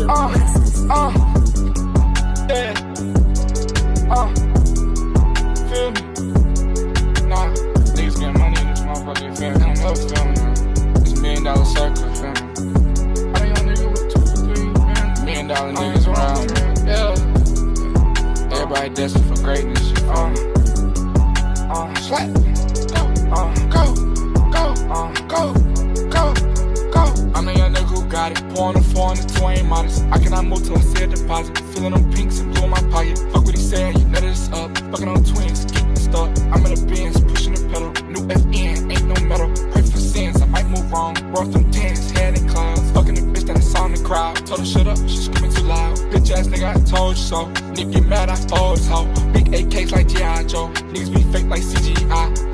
Yeah. Feel me? Nah, niggas getting money in this motherfucker, you feel me? I don't know, feel me? It's $1 million circle, feel me? I young nigga with 2 or 3, man. $1 million niggas around, man. Yeah. Everybody destined for greatness, you feel me? Slap. Go. I'm a young nigga who got it. Pouring a 4 on the 2, ain't modest. I cannot move till I see a deposit. Feeling them pinks and blue in my pocket. Fuck what he said, you know that it's up. Fucking on twins, keep the stuff. I'm in the Benz, pushing the pedal. New FN, ain't no metal. Pray for sins, I might move wrong. Roll them 10s, head in clouds. Fucking the bitch that I saw in the crowd. Told her shut up, she screaming too loud. Bitch ass nigga, I told you so. Nigga get mad, I fold his hoe. Big AKs like G.I. Joe. Niggas be fake like CGI.